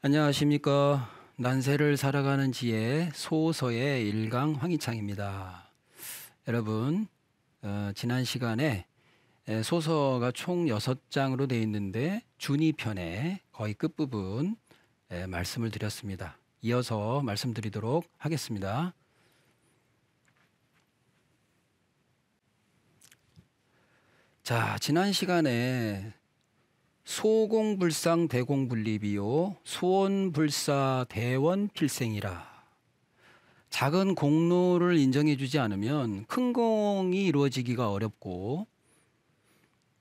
안녕하십니까. 난세를 살아가는 지혜 소서의 일강 황희창입니다. 여러분, 지난 시간에 소서가 총 6장으로 되어 있는데 준이편의 거의 끝부분 말씀을 드렸습니다. 이어서 말씀드리도록 하겠습니다. 자, 지난 시간에 소공불상 대공분립이요 소원불사 대원필생이라. 작은 공로를 인정해 주지 않으면 큰 공이 이루어지기가 어렵고,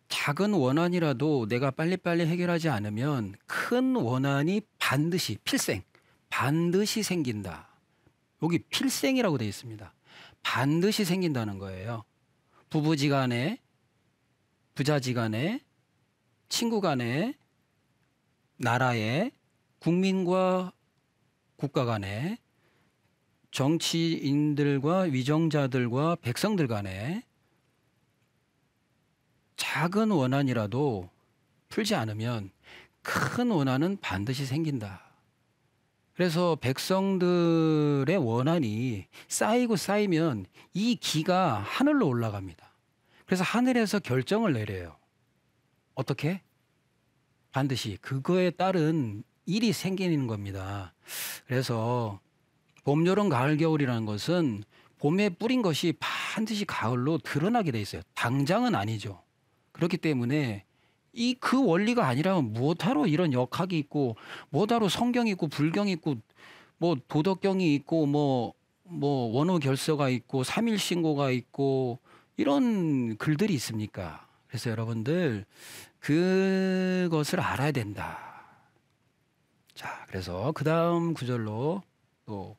작은 원한이라도 내가 빨리빨리 해결하지 않으면 큰 원한이 반드시 필생, 반드시 생긴다. 여기 필생이라고 되어 있습니다. 반드시 생긴다는 거예요. 부부지간에, 부자지간에, 친구 간에, 나라에, 국민과 국가 간에, 정치인들과 위정자들과 백성들 간에 작은 원한이라도 풀지 않으면 큰 원한은 반드시 생긴다. 그래서 백성들의 원한이 쌓이고 쌓이면 이 기가 하늘로 올라갑니다. 그래서 하늘에서 결정을 내려요. 어떻게? 반드시 그거에 따른 일이 생기는 겁니다. 그래서 봄, 여름, 가을, 겨울이라는 것은 봄에 뿌린 것이 반드시 가을로 드러나게 돼 있어요. 당장은 아니죠. 그렇기 때문에 그 원리가 아니라면 무엇하러 이런 역학이 있고, 뭐하러 성경이 있고, 불경이 있고, 뭐 도덕경이 있고, 뭐 원어결서가 있고, 삼일신고가 있고, 이런 글들이 있습니까? 그래서 여러분들 그것을 알아야 된다. 자, 그래서 그 다음 구절로 또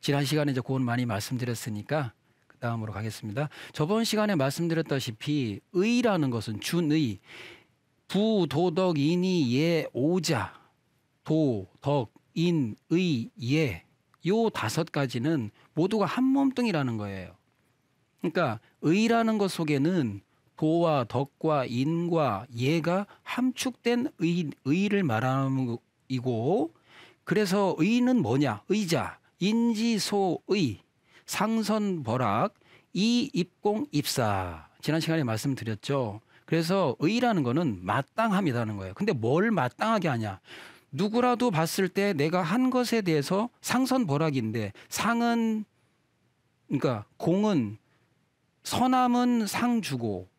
지난 시간에 이제 그건 많이 말씀드렸으니까 그 다음으로 가겠습니다. 저번 시간에 말씀드렸다시피 의라는 것은 준의, 부, 도덕, 인이, 예, 오자, 도, 덕, 인, 의, 예, 요 5가지는 모두가 한 몸뚱이라는 거예요. 그러니까 의라는 것 속에는 도와 덕과 인과 예가 함축된 의를 말하는 이고, 그래서 의는 뭐냐? 의자, 인지소의, 상선벌악, 이입공입사. 지난 시간에 말씀드렸죠. 그래서 의라는 거는 마땅함이라는 거예요. 근데 뭘 마땅하게 하냐? 누구라도 봤을 때 내가 한 것에 대해서 상선벌악인데, 상은, 그러니까 공은, 선함은 상 주고,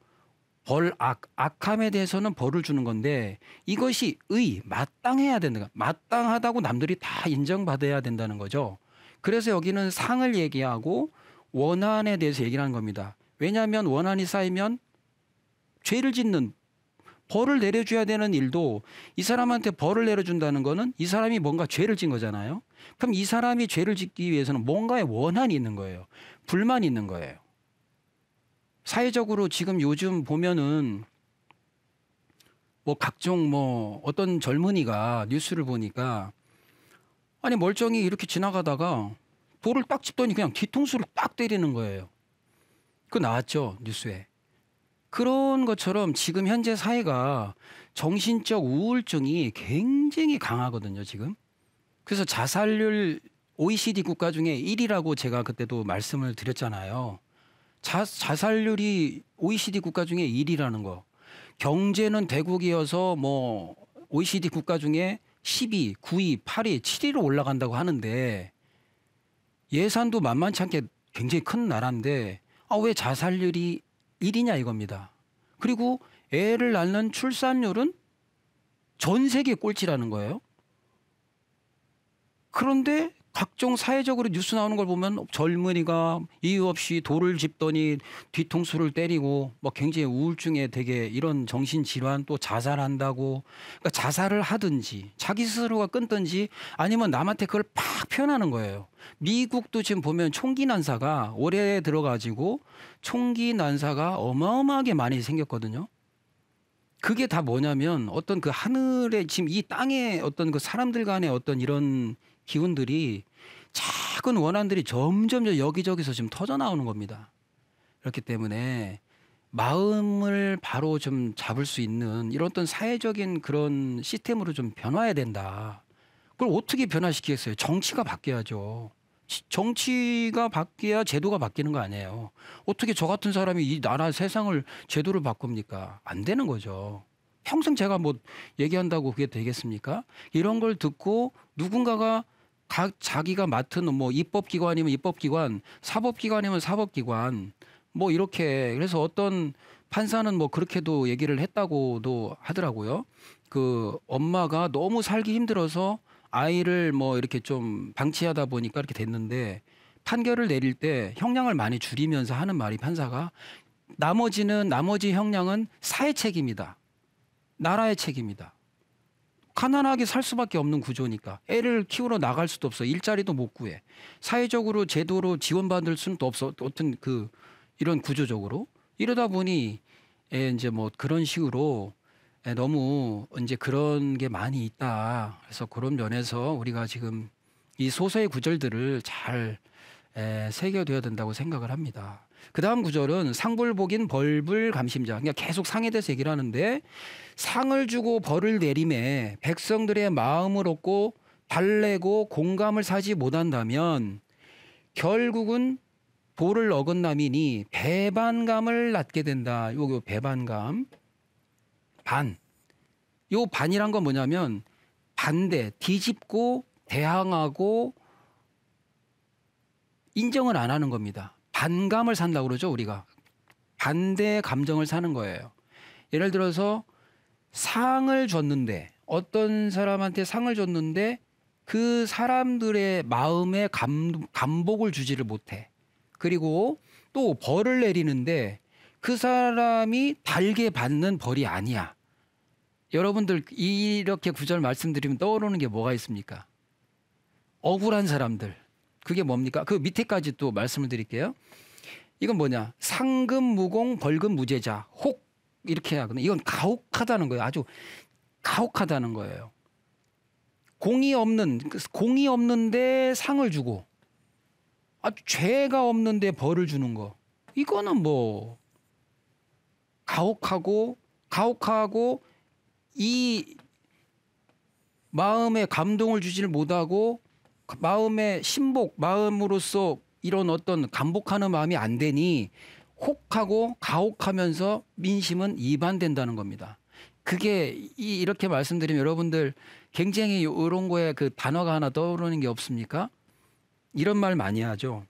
악함에 대해서는 벌을 주는 건데, 이것이 마땅해야 된다. 마땅하다고 남들이 다 인정받아야 된다는 거죠. 그래서 여기는 상을 얘기하고 원한에 대해서 얘기를 하는 겁니다. 왜냐하면 원한이 쌓이면 죄를 짓는, 벌을 내려줘야 되는 일도 이 사람한테 벌을 내려준다는 거는 이 사람이 뭔가 죄를 진 거잖아요. 그럼 이 사람이 죄를 짓기 위해서는 뭔가의 원한이 있는 거예요. 불만이 있는 거예요. 사회적으로 지금 요즘 보면은 뭐 각종 어떤 젊은이가 뉴스를 보니까, 아니 멀쩡히 이렇게 지나가다가 돌을 딱 짚더니 그냥 뒤통수를 딱 때리는 거예요. 그거 나왔죠, 뉴스에. 그런 것처럼 지금 현재 사회가 정신적 우울증이 굉장히 강하거든요, 지금. 그래서 자살률 OECD 국가 중에 1위라고 제가 그때도 말씀을 드렸잖아요. 자살률이 OECD 국가 중에 1위라는 거. 경제는 대국이어서 OECD 국가 중에 10위, 9위, 8위, 7위로 올라간다고 하는데, 예산도 만만치 않게 굉장히 큰 나라인데 왜 자살률이 1위냐 이겁니다. 그리고 애를 낳는 출산율은 전 세계 꼴찌라는 거예요. 그런데 각종 사회적으로 뉴스 나오는 걸 보면 젊은이가 이유 없이 돌을 짚더니 뒤통수를 때리고 굉장히 우울증에 되게 이런 정신질환, 또 자살한다고. 그러니까 자살을 하든지 자기 스스로가 끊든지 아니면 남한테 그걸 팍 표현하는 거예요. 미국도 지금 보면 총기 난사가 올해 들어가지고 총기 난사가 어마어마하게 많이 생겼거든요. 그게 다 뭐냐면 어떤 그 하늘에 지금 이 땅에 어떤 그 사람들 간의 어떤 이런 기운들이, 작은 원한들이 점점 여기저기서 지금 터져 나오는 겁니다. 그렇기 때문에 마음을 바로 좀 잡을 수 있는 이런 어떤 사회적인 그런 시스템으로 좀 변화해야 된다. 그걸 어떻게 변화시키겠어요? 정치가 바뀌어야죠. 정치가 바뀌어야 제도가 바뀌는 거 아니에요. 어떻게 저 같은 사람이 이 나라 세상을 제도를 바꿉니까? 안 되는 거죠. 평생 제가 뭐 얘기한다고 그게 되겠습니까? 이런 걸 듣고 누군가가 자기가 맡은 뭐 입법기관이면 입법기관, 사법기관이면 사법기관, 뭐 이렇게 그래서 어떤 판사는 뭐 그렇게도 얘기를 했다고도 하더라고요. 그 엄마가 너무 살기 힘들어서 아이를 뭐 이렇게 좀 방치하다 보니까 이렇게 됐는데 판결을 내릴 때 형량을 많이 줄이면서 하는 말이 판사가 나머지 형량은 사회 책임이다. 나라의 책임이다. 가난하게 살 수밖에 없는 구조니까 애를 키우러 나갈 수도 없어. 일자리도 못 구해. 사회적으로 제도로 지원받을 수는 또 없어. 어떤 그 이런 구조적으로 이러다 보니 이제 뭐 그런 식으로 너무 이제 그런 게 많이 있다. 그래서 그런 면에서 우리가 지금 이 소서의 구절들을 잘 새겨둬야 된다고 생각을 합니다. 그 다음 구절은 상불복인 벌불 감심자. 그러니까 계속 상에 대해서 얘기를 하는데 상을 주고 벌을 내림에 백성들의 마음을 얻고 달래고 공감을 사지 못한다면 결국은 도를 어긋남이니 배반감을 낳게 된다. 요거 배반감. 반. 요 반이란 건 뭐냐면 반대, 뒤집고 대항하고 인정을 안 하는 겁니다. 반감을 산다고 그러죠, 우리가. 반대 감정을 사는 거예요. 예를 들어서 상을 줬는데 어떤 사람한테 상을 줬는데 그 사람들의 마음에 감복을 주지를 못해. 그리고 또 벌을 내리는데 그 사람이 달게 받는 벌이 아니야. 여러분들 이렇게 구절 말씀드리면 떠오르는 게 뭐가 있습니까? 억울한 사람들. 그게 뭡니까? 그 밑에까지 또 말씀을 드릴게요. 이건 뭐냐? 상금 무공 벌금 무죄자. 혹 이렇게 하거든요. 이건 가혹하다는 거예요. 아주 가혹하다는 거예요. 공이 없는데 상을 주고 아주 죄가 없는데 벌을 주는 거. 이거는 뭐 가혹하고 이 마음에 감동을 주지를 못하고 마음의 마음으로서 이런 어떤 감복하는 마음이 안 되니 혹하고 가혹하면서 민심은 이반된다는 겁니다. 그게 이렇게 말씀드리면 여러분들 굉장히 이런 거에 그 단어가 하나 떠오르는 게 없습니까? 이런 말 많이 하죠.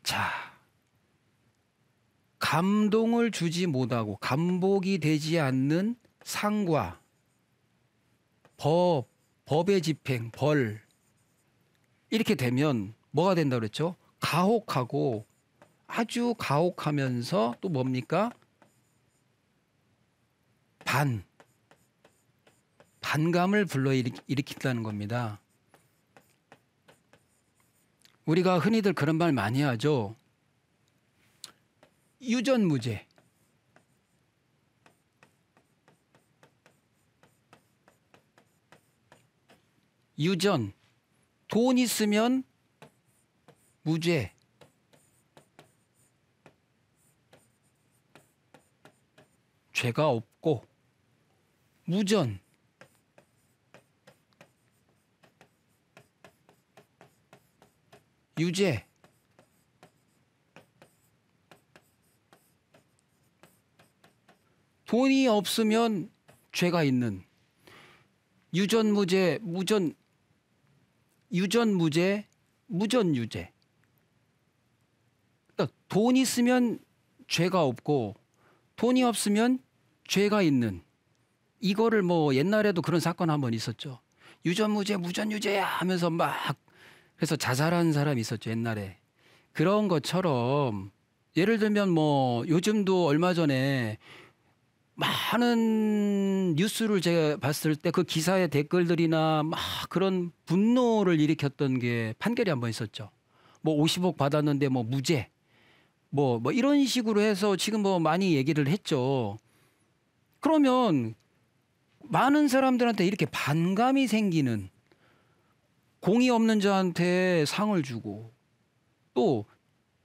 자, 감동을 주지 못하고 감복이 되지 않는 상과 법의 집행, 벌 이렇게 되면 뭐가 된다고 그랬죠? 가혹하고 아주 가혹하면서 또 뭡니까? 반감을 불러일으킨다는 겁니다. 우리가 흔히들 그런 말 많이 하죠. 유전무죄. 유전. 돈 있으면 무죄. 죄가 없고 무전. 유죄. 돈이 없으면 죄가 있는. 유전무죄, 유전무죄, 무전유죄. 그러니까 돈 있으면 죄가 없고 돈이 없으면 죄가 있는. 이거를 뭐 옛날에도 그런 사건 한 번 있었죠. 유전무죄, 무전유죄야 하면서 막 그래서 자살한 사람이 있었죠, 옛날에. 그런 것처럼 예를 들면 뭐 요즘도 얼마 전에 많은 뉴스를 제가 봤을 때 그 기사의 댓글들이나 막 그런 분노를 일으켰던 게 판결이 한 번 있었죠. 뭐 50억 받았는데 뭐 무죄. 뭐 이런 식으로 해서 지금 뭐 많이 얘기를 했죠. 그러면 많은 사람들한테 이렇게 반감이 생기는 공이 없는 자한테 상을 주고 또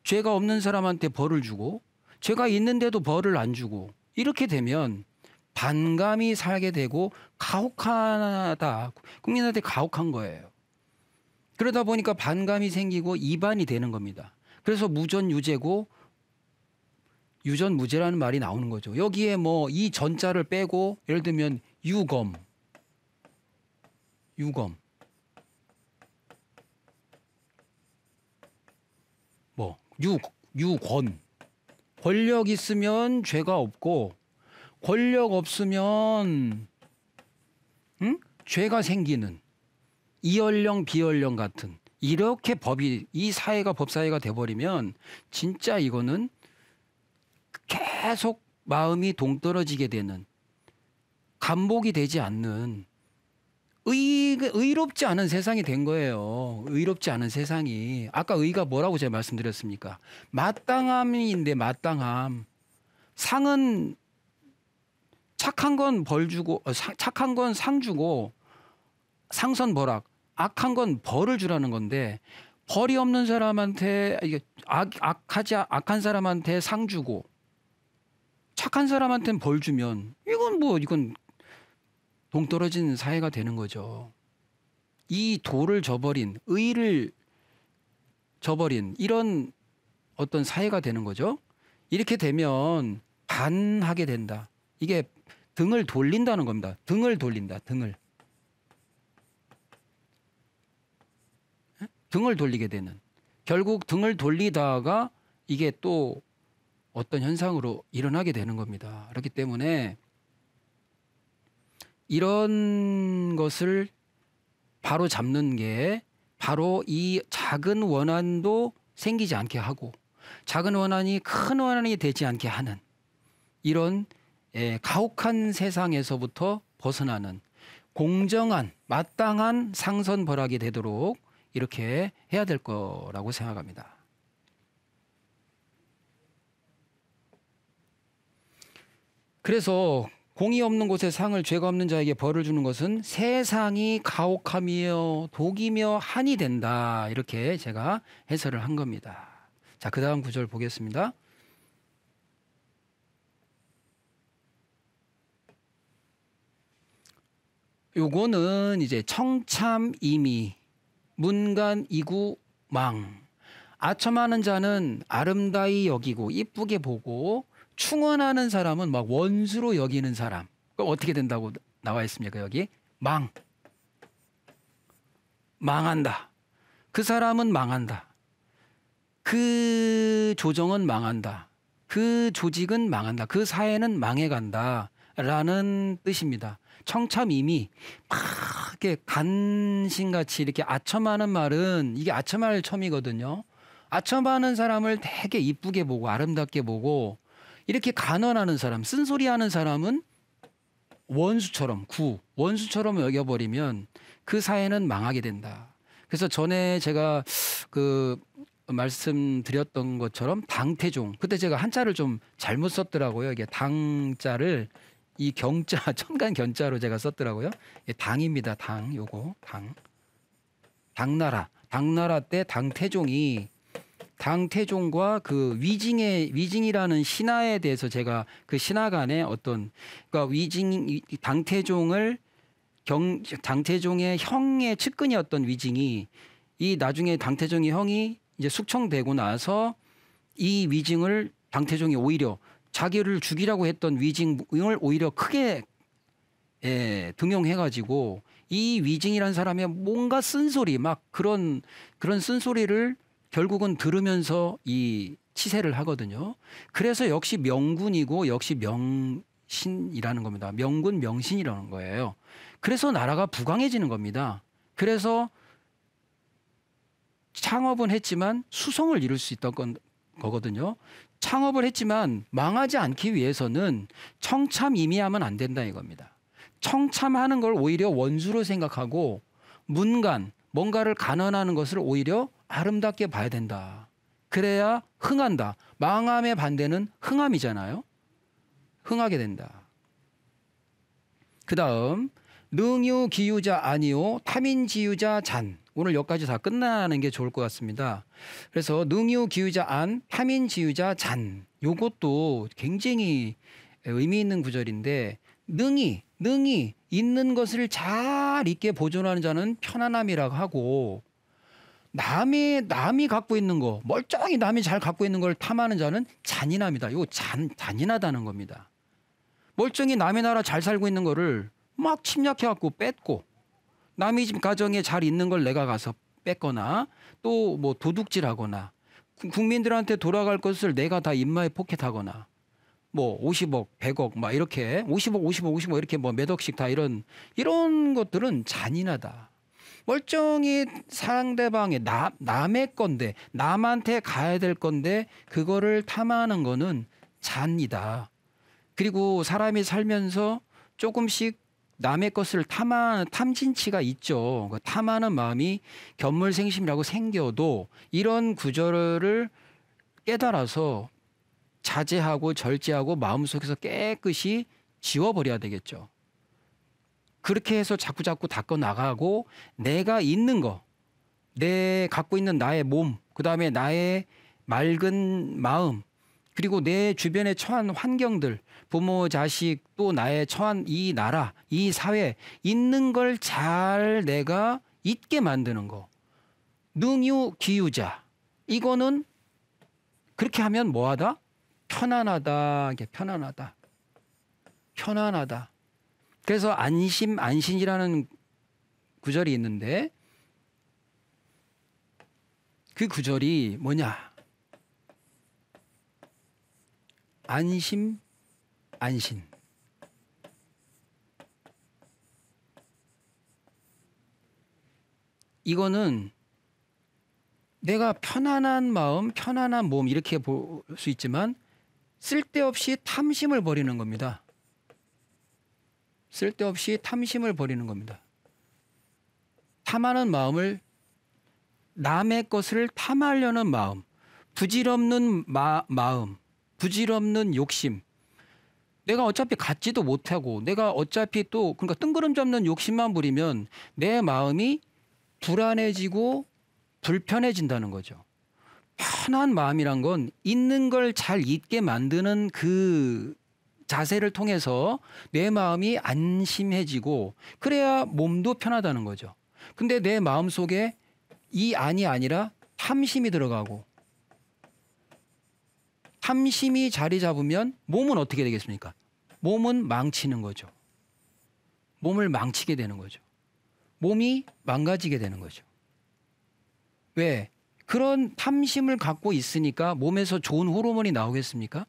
죄가 없는 사람한테 벌을 주고 죄가 있는데도 벌을 안 주고 이렇게 되면 반감이 살게 되고 가혹하다. 국민한테 가혹한 거예요. 그러다 보니까 반감이 생기고 이반이 되는 겁니다. 그래서 무전유죄고 유전무죄라는 말이 나오는 거죠. 여기에 뭐 이 전자를 빼고 예를 들면 유검 뭐 유권 권력 있으면 죄가 없고 권력 없으면 죄가 생기는 이연령 비연령 같은 이렇게 이 사회가 법사회가 돼버리면 진짜 이거는 계속 마음이 동떨어지게 되는 감복이 되지 않는 의롭지 않은 세상이 된 거예요. 의롭지 않은 세상이. 아까 의가 뭐라고 제가 말씀드렸습니까? 마땅함인데 마땅함. 상은 착한 건 벌 주고 착한 건 상 주고 상선벌악. 악한 건 벌을 주라는 건데 벌이 없는 사람한테 악한 사람한테 상 주고 착한 사람한테는 벌 주면 이건 동떨어진 사회가 되는 거죠. 이 도를 저버린 의를 저버린 이런 어떤 사회가 되는 거죠. 이렇게 되면 반하게 된다. 이게 등을 돌린다는 겁니다. 등을 돌린다. 등을 돌리게 되는. 결국 등을 돌리다가 이게 또 어떤 현상으로 일어나게 되는 겁니다. 그렇기 때문에 이런 것을 바로 잡는 게 바로 이 작은 원한도 생기지 않게 하고 작은 원한이 큰 원한이 되지 않게 하는 이런 가혹한 세상에서부터 벗어나는 공정한 마땅한 상선벌악이 되도록 이렇게 해야 될 거라고 생각합니다. 그래서 공의 없는 곳에 상을 죄가 없는 자에게 벌을 주는 것은 세상이 가혹하며 독이며 한이 된다. 이렇게 제가 해설을 한 겁니다. 자, 그 다음 구절 보겠습니다. 요거는 이제 청참이미 문간이구망 아첨하는 자는 아름다이 여기고 이쁘게 보고 충언하는 사람은 막 원수로 여기는 사람. 그럼 어떻게 된다고 나와 있습니까? 여기 망한다. 그 사람은 망한다. 그 조정은 망한다. 그 조직은 망한다. 그 사회는 망해간다. 라는 뜻입니다. 청참임이 막 이렇게 간신같이 이렇게 아첨하는 말은 이게 아첨할 첨이거든요. 아첨하는 사람을 되게 이쁘게 보고 아름답게 보고 이렇게 간언하는 사람, 쓴소리하는 사람은 원수처럼 원수처럼 여겨버리면 그 사회는 망하게 된다. 그래서 전에 제가 말씀드렸던 것처럼 당태종 그때 제가 한자를 좀 잘못 썼더라고요. 이게 당자를 이 경자 천간 견자로 제가 썼더라고요. 당입니다. 요거 당나라 때 당태종과 그 위징이라는 신하에 대해서 제가 그 신하 간의 그러니까 당태종의 형의 측근이었던 위징이 이 나중에 당태종의 형이 이제 숙청되고 나서 이 위징을 당태종이 오히려 자기를 죽이라고 했던 위징을 오히려 크게 등용해가지고 이 위징이라는 사람의 뭔가 쓴소리 막 그런 쓴소리를 결국은 들으면서 이 치세를 하거든요. 그래서 역시 명군이고 역시 명신이라는 겁니다. 명군 명신이라는 거예요. 그래서 나라가 부강해지는 겁니다. 그래서 창업은 했지만 수성을 이룰 수 있던 거거든요. 창업을 했지만 망하지 않기 위해서는 청참이미하면 안 된다 이겁니다. 청참하는 걸 오히려 원수로 생각하고 뭔가를 간언하는 것을 오히려 아름답게 봐야 된다. 그래야 흥한다. 망함의 반대는 흥함이잖아요. 흥하게 된다. 그 다음 능유 기유자 아니요 탐인지유자 잔. 오늘 여기까지 다 끝나는 게 좋을 것 같습니다. 그래서 능유 기유자 안 탐인지유자 잔. 요것도 굉장히 의미 있는 구절인데 능히 있는 것을 잘 있게 보존하는 자는 편안함이라고 하고 남이 갖고 있는 거 멀쩡히 남이 잘 갖고 있는 걸 탐하는 자는 잔인함이다. 이거 잔인하다는 겁니다. 멀쩡히 남의 나라 잘 살고 있는 거를 막 침략해갖고 뺏고 남의 집 가정에 잘 있는 걸 내가 가서 뺏거나 또 뭐 도둑질하거나 국민들한테 돌아갈 것을 내가 다 입마에 포켓하거나 뭐 50억, 100억 막 이렇게 50억 이렇게 뭐 몇 억씩 다 이런 것들은 잔인하다. 멀쩡히 상대방의 남의 건데 남한테 가야 될 건데 그거를 탐하는 거는 잔이다. 그리고 사람이 살면서 조금씩 남의 것을 탐진치가 있죠. 그 탐하는 마음이 견물생심이라고 생겨도 이런 구절을 깨달아서 자제하고 절제하고 마음속에서 깨끗이 지워버려야 되겠죠. 그렇게 해서 자꾸자꾸 닦아 나가고 내가 있는 거, 내 갖고 있는 나의 몸, 그다음에 나의 맑은 마음, 그리고 내 주변에 처한 환경들, 부모, 자식, 또 나의 처한 이 나라, 이 사회 있는 걸 잘 내가 있게 만드는 거. 능유 기유자. 이거는 그렇게 하면 뭐하다? 편안하다. 이게 편안하다. 편안하다. 그래서 안신이라는 구절이 있는데 그 구절이 뭐냐? 안심, 안신. 이거는 내가 편안한 마음, 편안한 몸 이렇게 볼 수 있지만 쓸데없이 탐심을 버리는 겁니다. 쓸데없이 탐심을 버리는 겁니다. 탐하는 마음을 남의 것을 탐하려는 마음, 부질없는 마음, 부질없는 욕심. 내가 어차피 갖지도 못하고 내가 어차피 또 그러니까 뜬구름 잡는 욕심만 부리면 내 마음이 불안해지고 불편해진다는 거죠. 편한 마음이란 건 있는 걸 잘 잊게 만드는 그 자세를 통해서 내 마음이 안심해지고 그래야 몸도 편하다는 거죠. 근데 내 마음 속에 이 안이 아니라 탐심이 들어가고 탐심이 자리 잡으면 몸은 어떻게 되겠습니까? 몸은 망치는 거죠. 몸을 망치게 되는 거죠. 몸이 망가지게 되는 거죠. 왜? 그런 탐심을 갖고 있으니까 몸에서 좋은 호르몬이 나오겠습니까?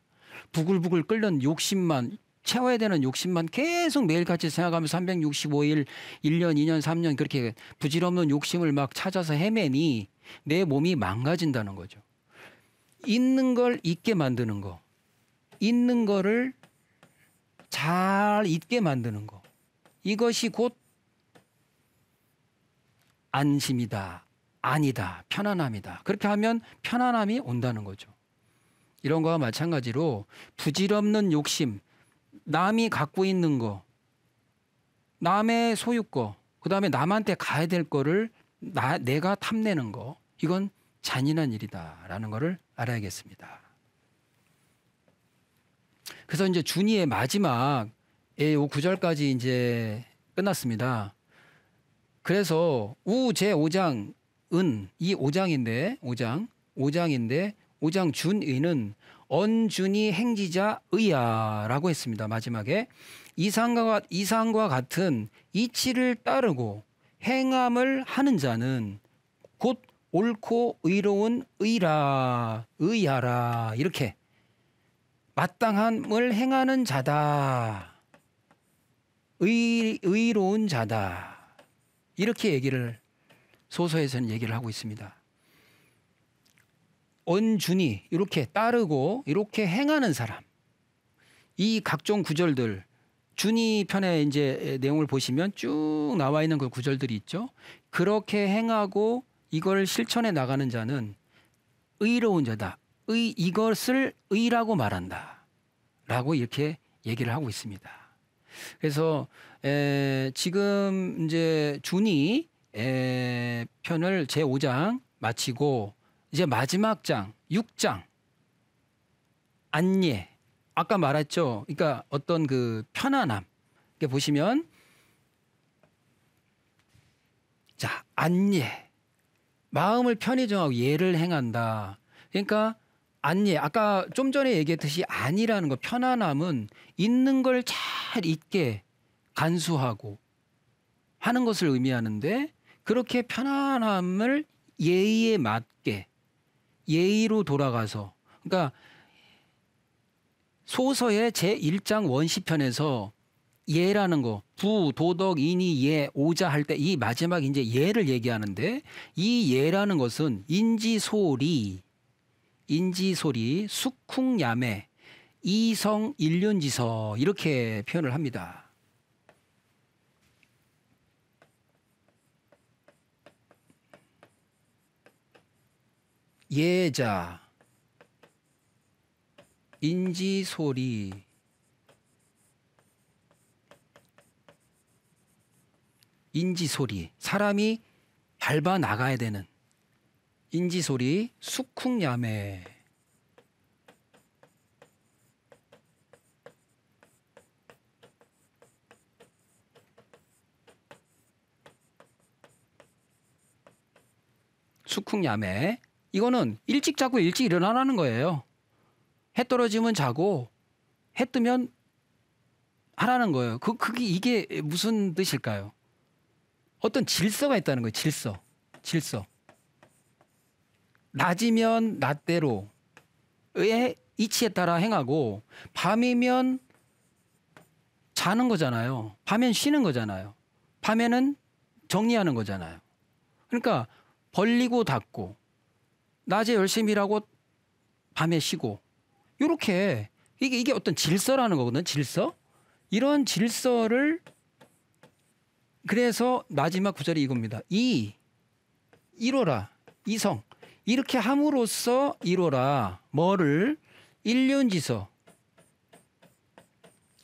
부글부글 끓는 욕심만 채워야 되는 욕심만 계속 매일같이 생각하면서 365일 1년 2년 3년 그렇게 부질없는 욕심을 막 찾아서 헤매니 내 몸이 망가진다는 거죠. 있는 걸 잊게 만드는 거. 있는 거를 잘 잊게 만드는 거. 이것이 곧 안심이다. 아니다. 편안함이다. 그렇게 하면 편안함이 온다는 거죠. 이런 거와 마찬가지로 부질없는 욕심, 남이 갖고 있는 거, 남의 소유거, 그다음에 남한테 가야 될 거를 내가 탐내는 거, 이건 잔인한 일이다라는 거를 알아야겠습니다. 그래서 이제 준이의 마지막에 요 9절까지 이제 끝났습니다. 그래서 우 제5장은 이 5장인데 5장 준의는 언준이 행지자 의야라고 했습니다. 마지막에 이상과 같은 이치를 따르고 행함을 하는 자는 곧 옳고 의로운 의야라 이렇게 마땅함을 행하는 자다. 의로운 자다. 이렇게 얘기를 소서에서는 얘기를 하고 있습니다. 언준이 이렇게 따르고 이렇게 행하는 사람. 이 각종 구절들 준이 편에 이제 내용을 보시면 쭉 나와 있는 그 구절들이 있죠. 그렇게 행하고 이걸 실천해 나가는 자는 의로운 자다. 이것을 의라고 말한다. 라고 이렇게 얘기를 하고 있습니다. 그래서 지금 이제 준이 편을 제5장 마치고 이제 마지막 장 6장 안예 아까 말했죠. 그러니까 어떤 그 편안함. 이렇게 보시면 자, 안예. 마음을 편히 정하고 예를 행한다. 그러니까 안예. 아까 좀 전에 얘기했듯이 안이라는 거 편안함은 있는 걸 잘 있게 간수하고 하는 것을 의미하는데 그렇게 편안함을 예의에 맞게 예의로 돌아가서 그러니까 소서의 제1장 원시편에서 예라는 거 부, 도덕, 인이, 예, 오자 할 때 이 마지막 이제 예를 얘기하는데 이 예라는 것은 인지소리, 숙쿵야매, 이성, 일륜지서 이렇게 표현을 합니다. 예자, 인지소리, 인지소리, 사람이 밟아 나가야 되는 인지소리, 숙쿵야매. 숙쿵야매. 이거는 일찍 자고 일찍 일어나라는 거예요. 해 떨어지면 자고 해 뜨면 하라는 거예요. 그게 이게 무슨 뜻일까요? 어떤 질서가 있다는 거예요. 질서. 낮이면 낮대로의 이치에 따라 행하고 밤이면 자는 거잖아요. 밤엔 쉬는 거잖아요. 밤에는 정리하는 거잖아요. 그러니까 벌리고 닫고 낮에 열심히 일하고 밤에 쉬고 이렇게 이게 어떤 질서라는 거거든요. 질서. 이런 질서를 그래서 마지막 구절이 이겁니다. 이로라. 이성. 이렇게 함으로써 이로라. 뭐를? 일륜지서.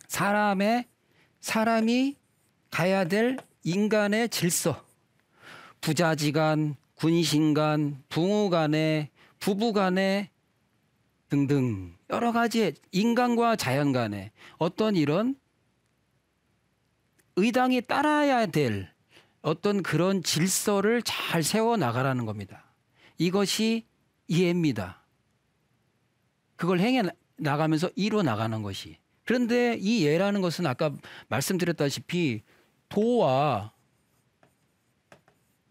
사람이 가야 될 인간의 질서. 부자지간, 군신간, 부모간에, 부부간에 등등 여러 가지 인간과 자연 간에 어떤 이런 의당이 따라야 될 어떤 그런 질서를 잘 세워 나가라는 겁니다. 이것이 이해입니다. 그걸 행해 나가면서 이뤄 나가는 것이. 그런데 이 예라는 것은 아까 말씀드렸다시피 도와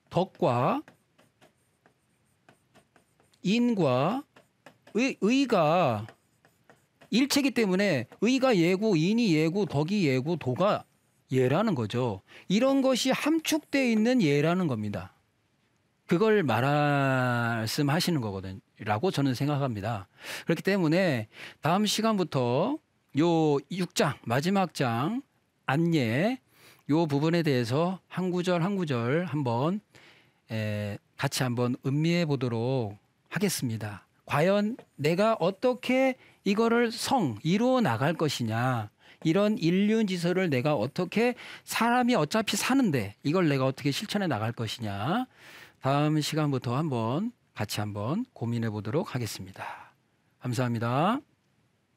덕과 인과 의가 일체이기 때문에 의가 예고 인이 예고 덕이 예고 도가 예라는 거죠. 이런 것이 함축되어 있는 예라는 겁니다. 그걸 말씀하시는 거거든요. 라고 저는 생각합니다. 그렇기 때문에 다음 시간부터 요 6장 마지막 장 안예 요 부분에 대해서 한 구절 한 구절 한번 같이 한번 음미해 보도록 하겠습니다. 과연 내가 어떻게 이거를 이루어 나갈 것이냐. 이런 일륜지서를 내가 어떻게 사람이 어차피 사는데 이걸 내가 어떻게 실천해 나갈 것이냐. 다음 시간부터 같이 한번 고민해 보도록 하겠습니다. 감사합니다.